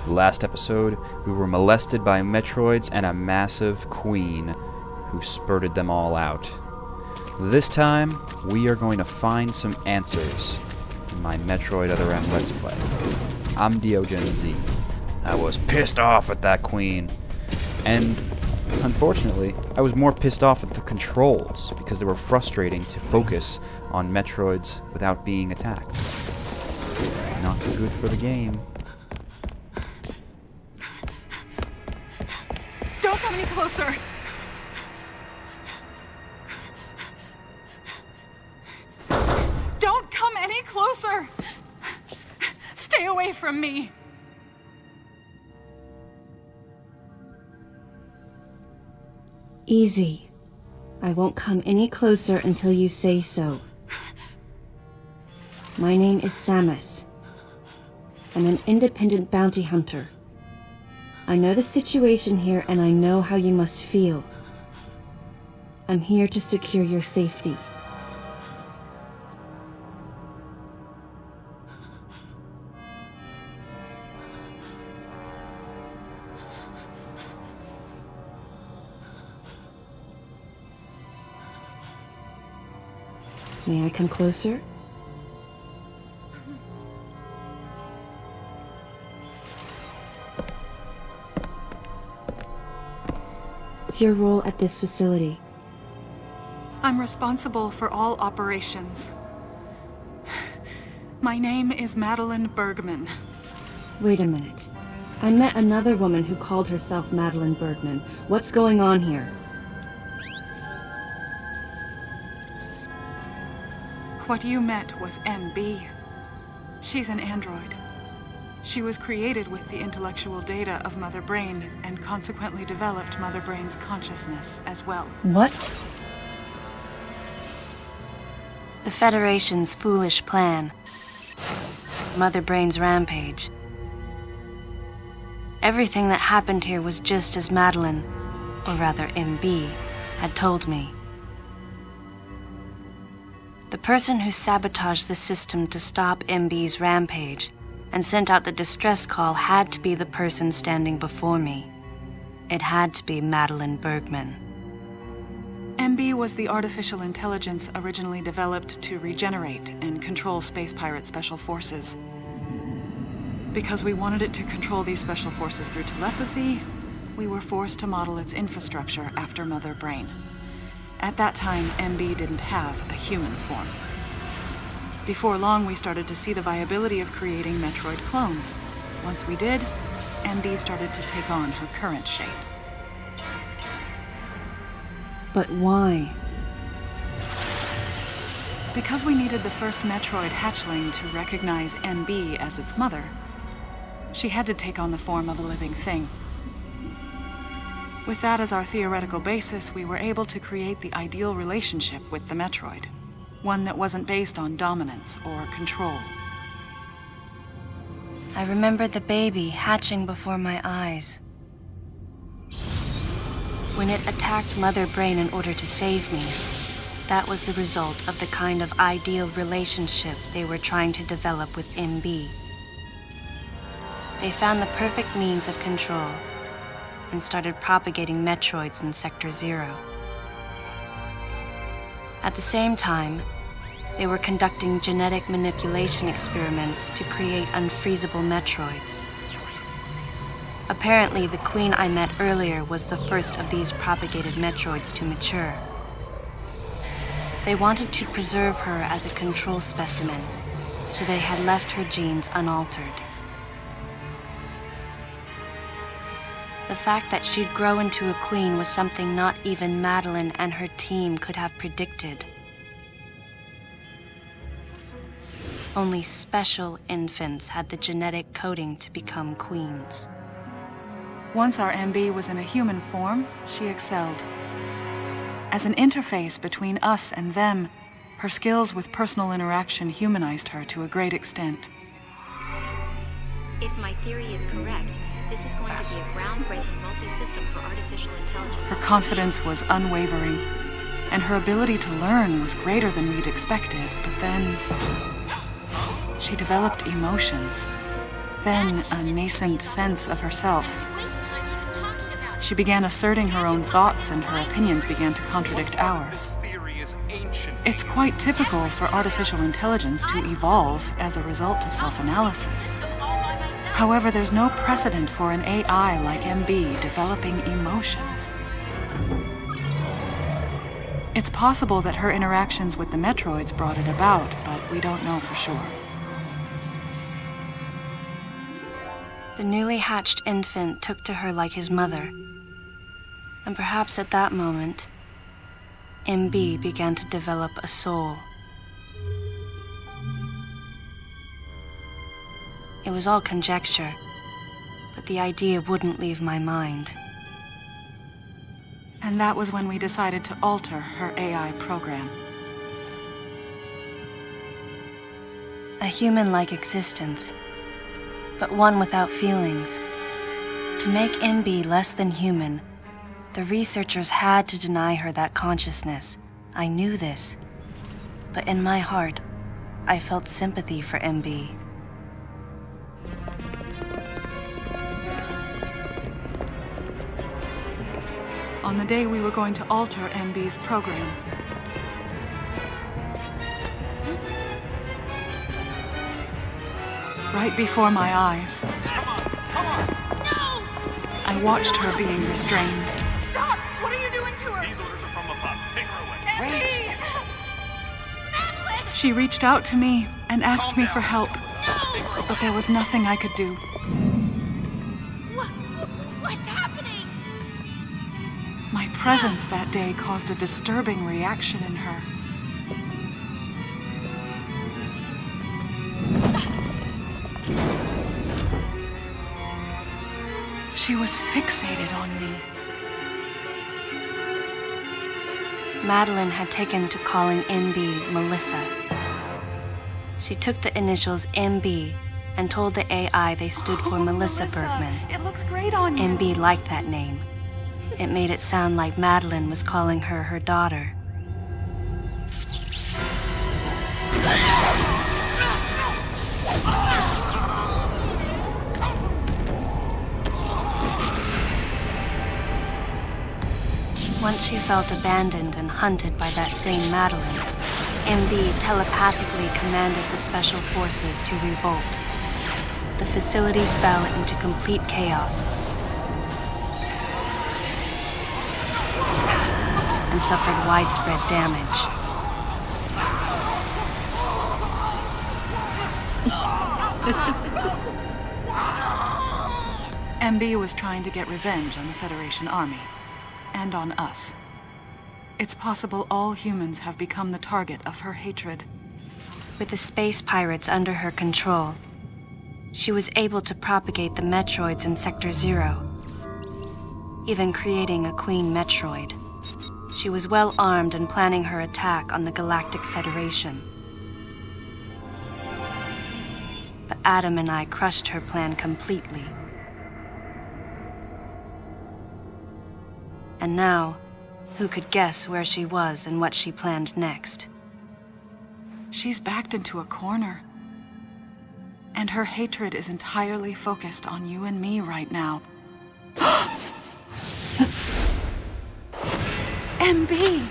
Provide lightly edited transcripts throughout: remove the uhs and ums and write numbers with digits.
Last episode, we were molested by Metroids and a massive queen who spurted them all out. This time, we are going to find some answers in my Metroid Other M Let's Play. I'm DeoGenZ. I was pissed off at that queen, and unfortunately, I was more pissed off at the controls because they were frustrating to focus on Metroids without being attacked. Not so good for the game. Don't come any closer! Don't come any closer! Stay away from me! Easy. I won't come any closer until you say so. My name is Samus. I'm an independent bounty hunter. I know the situation here and I know how you must feel. I'm here to secure your safety. May I come closer? What's your role at this facility? I'm responsible for all operations. My name is Madeline Bergman. Wait a minute. I met another woman who called herself Madeline Bergman. What's going on here? What you met was MB. She's an android. She was created with the intellectual data of Mother Brain and consequently developed Mother Brain's consciousness as well. What? The Federation's foolish plan. Mother Brain's rampage. Everything that happened here was just as Madeline, or rather MB, had told me. The person who sabotaged the system to stop MB's rampage and sent out the distress call had to be the person standing before me. It had to be Madeline Bergman. MB was the artificial intelligence originally developed to regenerate and control Space Pirate Special Forces. Because we wanted it to control these special forces through telepathy, we were forced to model its infrastructure after Mother Brain. At that time, MB didn't have a human form. Before long, we started to see the viability of creating Metroid clones. Once we did, MB started to take on her current shape. But why? Because we needed the first Metroid hatchling to recognize MB as its mother, she had to take on the form of a living thing. With that as our theoretical basis, we were able to create the ideal relationship with the Metroid. One that wasn't based on dominance or control. I remembered the baby hatching before my eyes. When it attacked Mother Brain in order to save me, that was the result of the kind of ideal relationship they were trying to develop with MB. They found the perfect means of control and started propagating Metroids in Sector 0. At the same time, they were conducting genetic manipulation experiments to create unfreezable Metroids. Apparently, the queen I met earlier was the first of these propagated Metroids to mature. They wanted to preserve her as a control specimen, so they had left her genes unaltered. The fact that she'd grow into a queen was something not even Madeline and her team could have predicted. Only special infants had the genetic coding to become queens. Once our MB was in a human form, she excelled. As an interface between us and them, her skills with personal interaction humanized her to a great extent. If my theory is correct, this is going to be a groundbreaking multi-system for artificial intelligence. Her confidence was unwavering, and her ability to learn was greater than we'd expected, but then she developed emotions. then a nascent sense of herself. We waste time even talking about it. She began asserting her own thoughts, and her opinions began to contradict ours. This theory is ancient. It's quite typical for artificial intelligence to evolve as a result of self-analysis. However, there's no precedent for an AI like MB developing emotions. It's possible that her interactions with the Metroids brought it about, but we don't know for sure. The newly hatched infant took to her like his mother. And perhaps at that moment, MB began to develop a soul. It was all conjecture, but the idea wouldn't leave my mind. And that was when we decided to alter her AI program. A human-like existence, but one without feelings. To make MB less than human, the researchers had to deny her that consciousness. I knew this, but in my heart, I felt sympathy for MB. On the day we were going to alter MB's program, right before my eyes, I watched her being restrained. Stop! What are you doing to her? These orders are from above. Take her away. Wait! She reached out to me and asked Calm me down. for help, but there was nothing I could do. What's happening? My presence that day caused a disturbing reaction in her. She was fixated on me. Madeline had taken to calling MB Melissa. She took the initials MB and told the AI they stood for Melissa Bergman. It looks great on you. MB liked that name. It made it sound like Madeline was calling her her daughter. Once she felt abandoned and hunted by that same Madeline, MB telepathically commanded the special forces to revolt. The facility fell into complete chaos and suffered widespread damage. MB was trying to get revenge on the Federation Army. And on us. It's possible all humans have become the target of her hatred. With the space pirates under her control, she was able to propagate the Metroids in Sector 0, even creating a Queen Metroid. She was well armed and planning her attack on the Galactic Federation. But Adam and I crushed her plan completely. And now, who could guess where she was and what she planned next? She's backed into a corner. And her hatred is entirely focused on you and me right now. MB!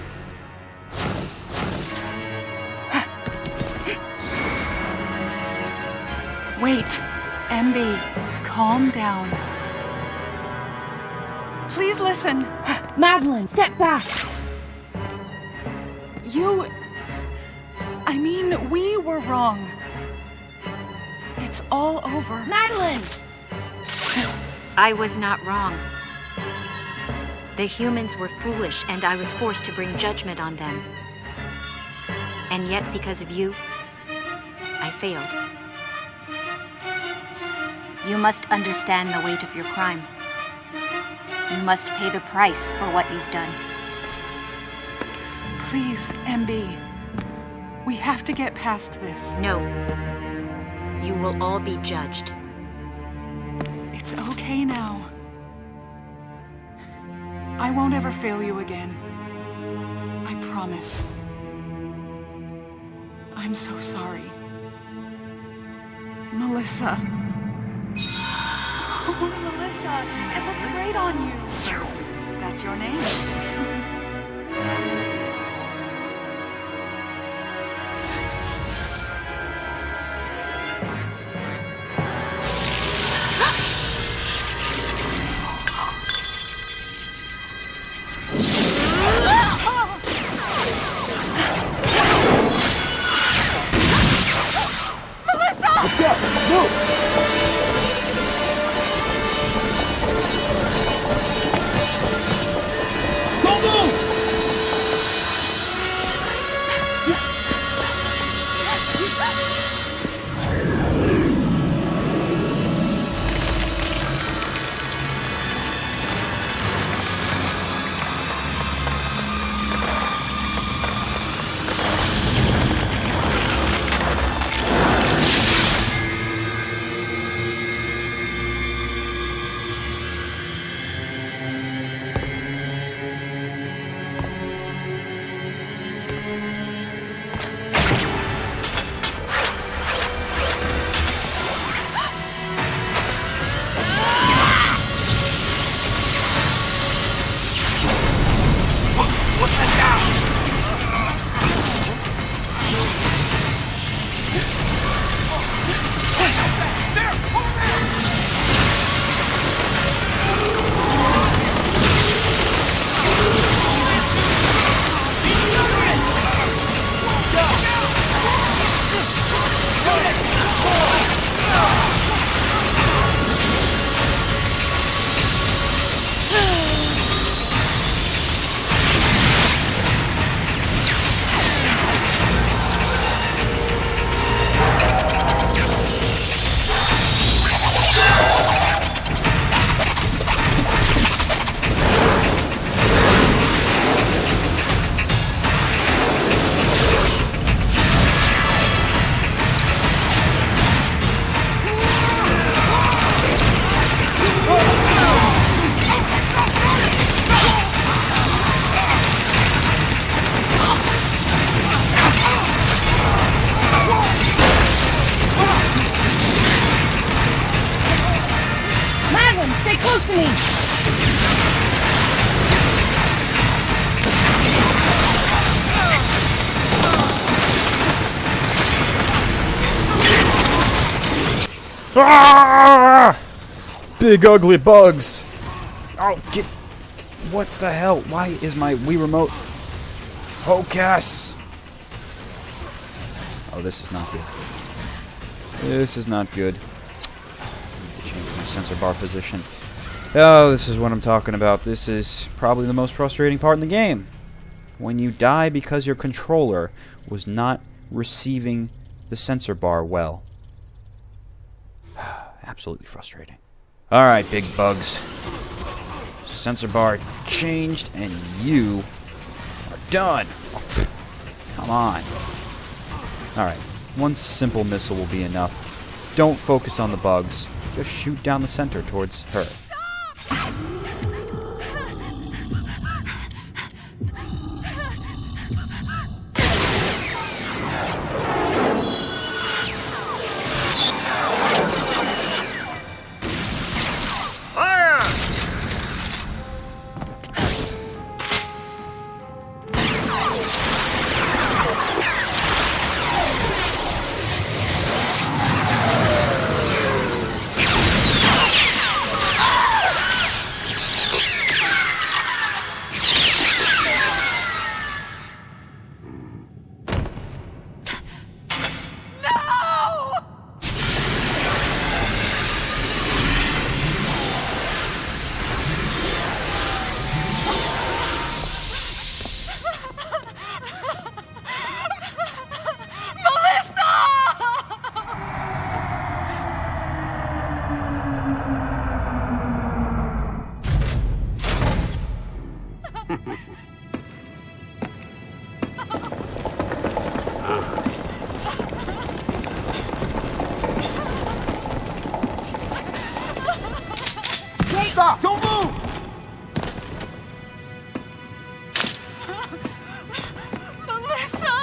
Wait, MB, calm down. Please listen. Madeline, step back! We were wrong. It's all over. Madeline! I was not wrong. The humans were foolish, and I was forced to bring judgment on them. And yet, because of you, I failed. You must understand the weight of your crime. You must pay the price for what you've done. Please, MB. We have to get past this. No. You will all be judged. It's okay now. I won't ever fail you again. I promise. I'm so sorry. Melissa. Oh, Melissa, it looks great on you. That's your name. Let's go! Move! Don't move! What's that sound? There! Over there! Madeline, stay close to me! Ah! Big ugly bugs. Oh, get... What the hell? Why is my Wii remote... Focus! Oh, this is not good. This is not good. I need to change my sensor bar position. Oh, this is what I'm talking about. This is probably the most frustrating part in the game. When you die because your controller was not receiving the sensor bar well. Absolutely frustrating. Alright, big bugs. Sensor bar changed, and you are done. Oh, come on. Alright, one simple missile will be enough. Don't focus on the bugs. Just shoot down the center towards her. Stop! Don't move! Melissa!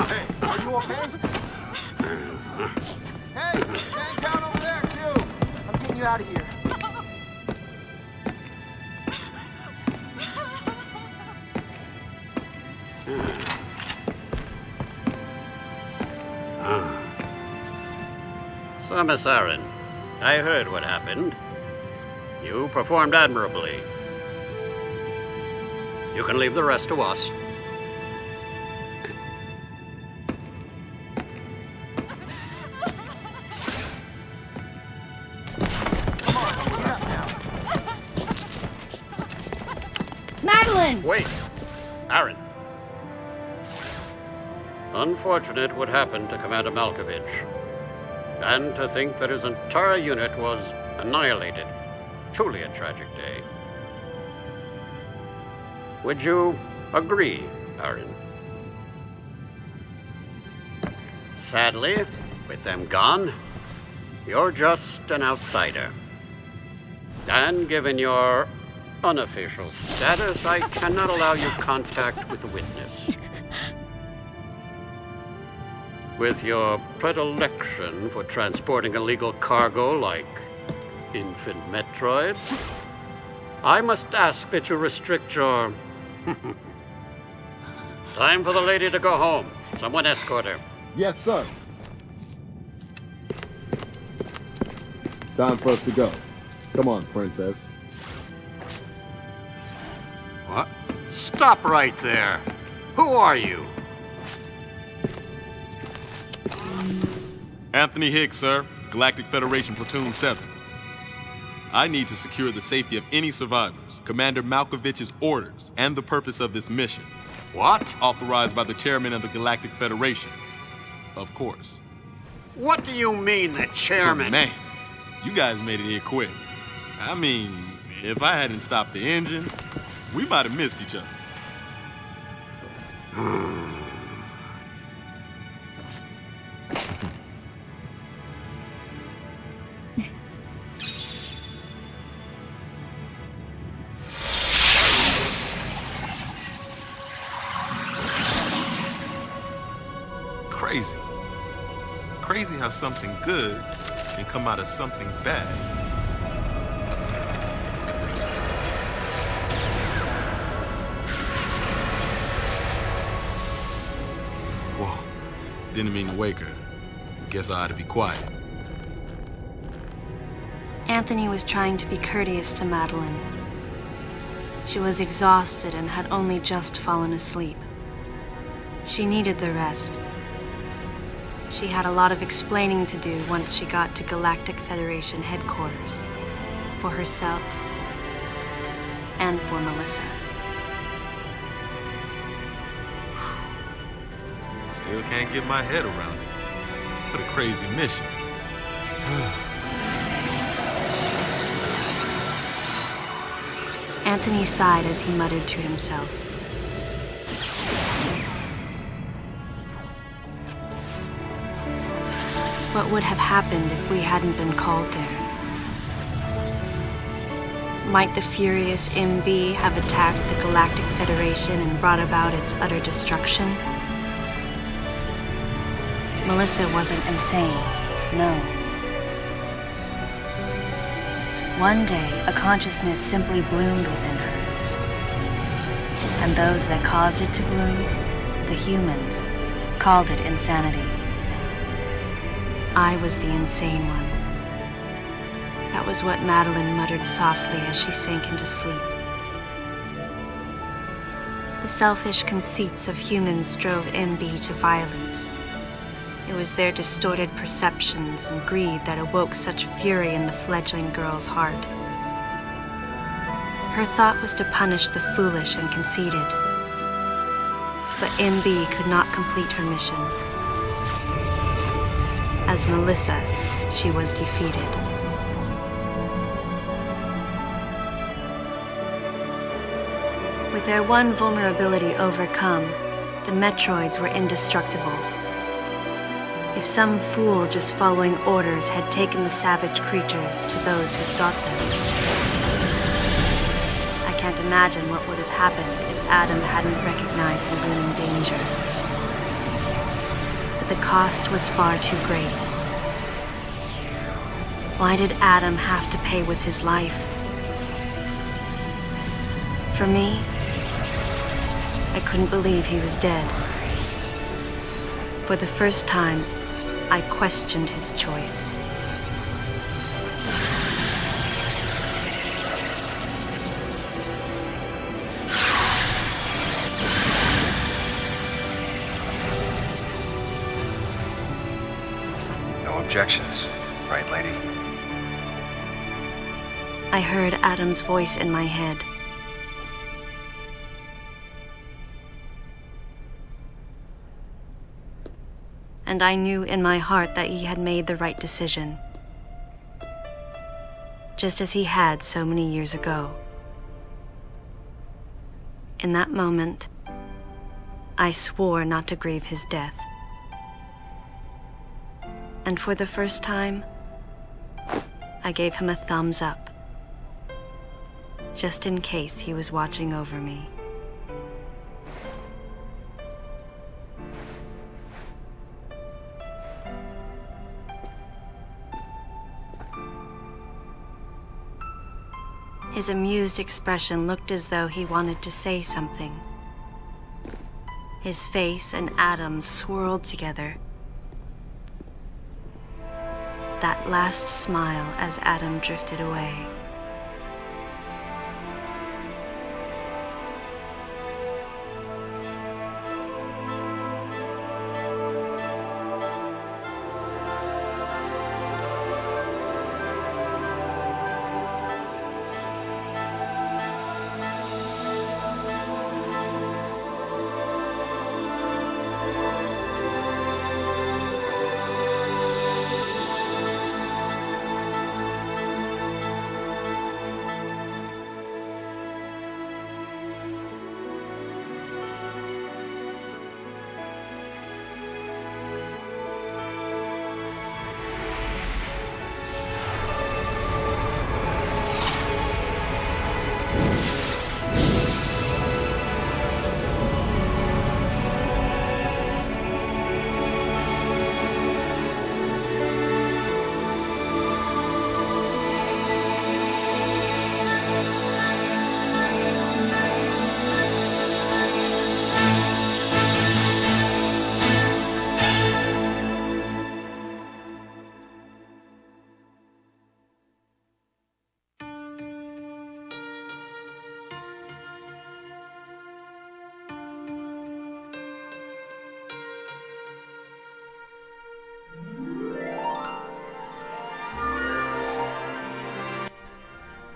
Hey, are you okay? out of here. So, Miss Aaron, I heard what happened. You performed admirably. You can leave the rest to us. Madeline! Wait, Aaron. Unfortunate what happened to Commander Malkovich. And to think that his entire unit was annihilated. Truly a tragic day. Would you agree, Aaron? Sadly, with them gone, you're just an outsider. And given your unofficial status, I cannot allow you contact with the witness. With your predilection for transporting illegal cargo like infant Metroids, I must ask that you restrict your... Time for the lady to go home. Someone escort her. Yes, sir. Time for us to go. Come on, princess. What? Stop right there. Who are you? Anthony Hicks, sir. Galactic Federation Platoon 7. I need to secure the safety of any survivors, Commander Malkovich's orders, and the purpose of this mission. What? Authorized by the chairman of the Galactic Federation. Of course. What do you mean, the chairman? But man, you guys made it here quick. I mean, if I hadn't stopped the engines, we might have missed each other. Crazy. Crazy how something good can come out of something bad. Whoa. Didn't mean to wake her. Guess I ought to be quiet. Anthony was trying to be courteous to Madeline. She was exhausted and had only just fallen asleep. She needed the rest. She had a lot of explaining to do once she got to Galactic Federation headquarters. For herself. And for Melissa. Still can't get my head around it. What a crazy mission. Anthony sighed as he muttered to himself. What would have happened if we hadn't been called there? Might the furious MB have attacked the Galactic Federation and brought about its utter destruction? Melissa wasn't insane, no. One day, a consciousness simply bloomed within her. And those that caused it to bloom, the humans, called it insanity. I was the insane one. That was what Madeline muttered softly as she sank into sleep. The selfish conceits of humans drove MB to violence. It was their distorted perceptions and greed that awoke such fury in the fledgling girl's heart. Her thought was to punish the foolish and conceited. But MB could not complete her mission. As Melissa, she was defeated. With their one vulnerability overcome, the Metroids were indestructible. If some fool just following orders had taken the savage creatures to those who sought them. I can't imagine what would have happened if Adam hadn't recognized the looming danger. But the cost was far too great. Why did Adam have to pay with his life? For me, I couldn't believe he was dead. For the first time, I questioned his choice. No objections, right, lady? I heard Adam's voice in my head. And I knew in my heart that he had made the right decision. Just as he had so many years ago. In that moment, I swore not to grieve his death. And for the first time, I gave him a thumbs up. Just in case he was watching over me. His amused expression looked as though he wanted to say something. His face and Adam's swirled together. That last smile as Adam drifted away.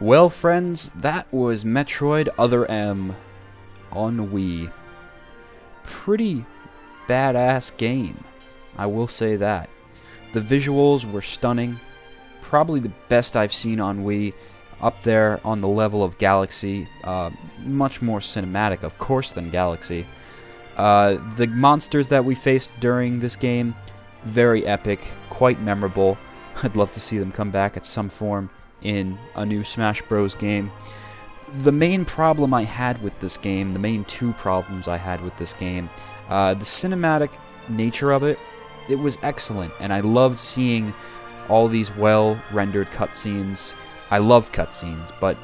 Well, friends, that was Metroid Other M on Wii. Pretty badass game, I will say that. The visuals were stunning, probably the best I've seen on Wii, up there on the level of Galaxy, much more cinematic, of course, than Galaxy. The monsters that we faced during this game, very epic, quite memorable. I'd love to see them come back at some form in a new Smash Bros. Game. The main problem I had with this game, the main two problems I had with this game, the cinematic nature of it, it was excellent, and I loved seeing all these well-rendered cutscenes. I love cutscenes, but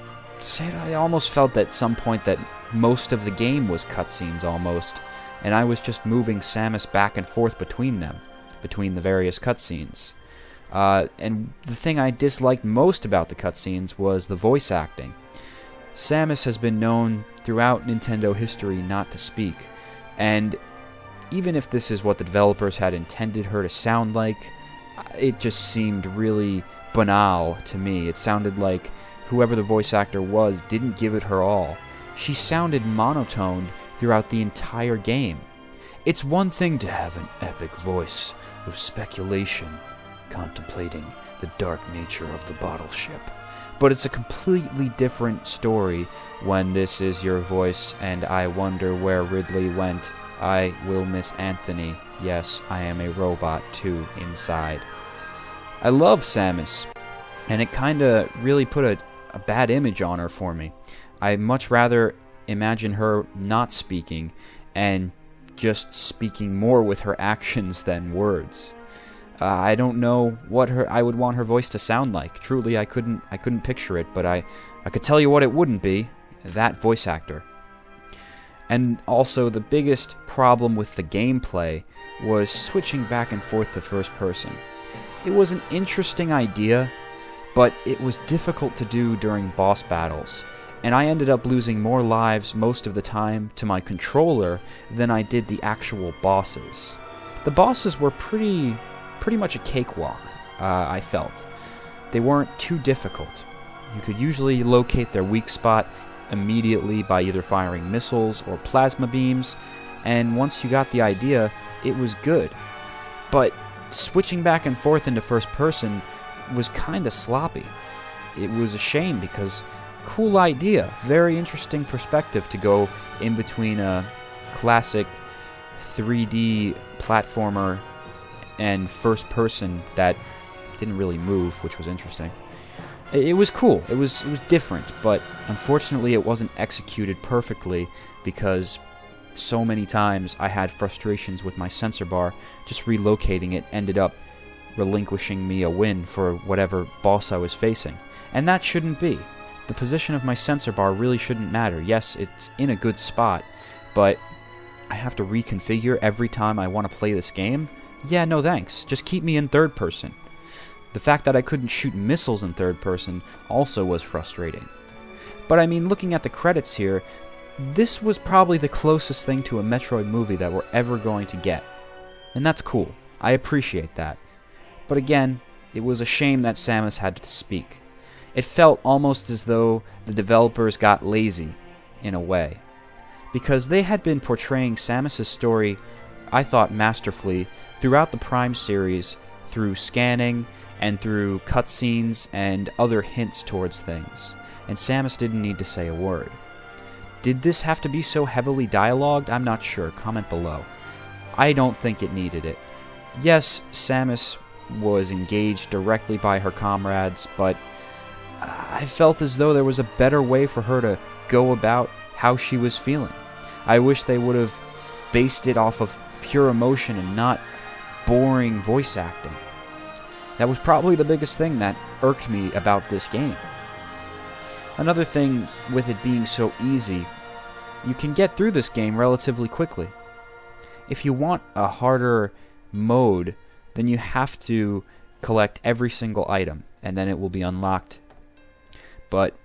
I almost felt at some point that most of the game was cutscenes almost, and I was just moving Samus back and forth between them, between the various cutscenes. And the thing I disliked most about the cutscenes was the voice acting. Samus has been known throughout Nintendo history not to speak, and even if this is what the developers had intended her to sound like, it just seemed really banal to me. It sounded like whoever the voice actor was didn't give it her all. She sounded monotoned throughout the entire game. It's one thing to have an epic voice of speculation, contemplating the dark nature of the bottle ship. But it's a completely different story when this is your voice, and I wonder where Ridley went. I will miss Anthony. Yes, I am a robot too inside. I love Samus, and it kinda really put a bad image on her for me. I'd much rather imagine her not speaking, and just speaking more with her actions than words. I don't know what I would want her voice to sound like. Truly, I couldn't picture it, but I could tell you what it wouldn't be. That voice actor. And also, the biggest problem with the gameplay was switching back and forth to first person. It was an interesting idea, but it was difficult to do during boss battles, and I ended up losing more lives most of the time to my controller than I did the actual bosses. The bosses were pretty much a cakewalk, I felt. They weren't too difficult. You could usually locate their weak spot immediately by either firing missiles or plasma beams, and once you got the idea, it was good. But switching back and forth into first person was kinda sloppy. It was a shame because cool idea, very interesting perspective to go in between a classic 3D platformer and first person that didn't really move, which was interesting. It was cool. It was different, but unfortunately it wasn't executed perfectly because so many times I had frustrations with my sensor bar. Just relocating it ended up relinquishing me a win for whatever boss I was facing. And that shouldn't be. The position of my sensor bar really shouldn't matter. Yes, it's in a good spot, but I have to reconfigure every time I want to play this game? Yeah, no thanks. Just keep me in third person. The fact that I couldn't shoot missiles in third person also was frustrating. But I mean, looking at the credits here, this was probably the closest thing to a Metroid movie that we're ever going to get. And that's cool. I appreciate that. But again, it was a shame that Samus had to speak. It felt almost as though the developers got lazy, in a way. Because they had been portraying Samus' story, I thought masterfully, throughout the Prime series, through scanning, and through cutscenes and other hints towards things. And Samus didn't need to say a word. Did this have to be so heavily dialogued? I'm not sure. Comment below. I don't think it needed it. Yes, Samus was engaged directly by her comrades, but I felt as though there was a better way for her to go about how she was feeling. I wish they would have based it off of pure emotion and not boring voice acting. That was probably the biggest thing that irked me about this game. Another thing with it being so easy, you can get through this game relatively quickly. If you want a harder mode, then you have to collect every single item, and then it will be unlocked. But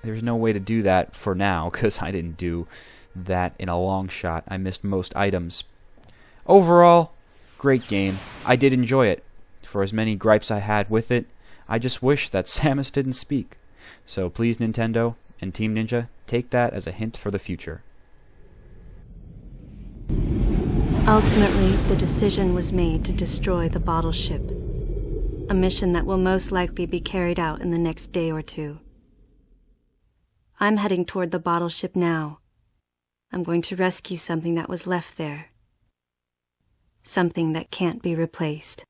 there's no way to do that for now, because I didn't do that in a long shot. I missed most items. Overall, great game. I did enjoy it. For as many gripes I had with it, I just wish that Samus didn't speak. So please, Nintendo and Team Ninja, take that as a hint for the future. Ultimately, the decision was made to destroy the bottle ship. A mission that will most likely be carried out in the next day or two. I'm heading toward the bottle ship now. I'm going to rescue something that was left there. Something that can't be replaced.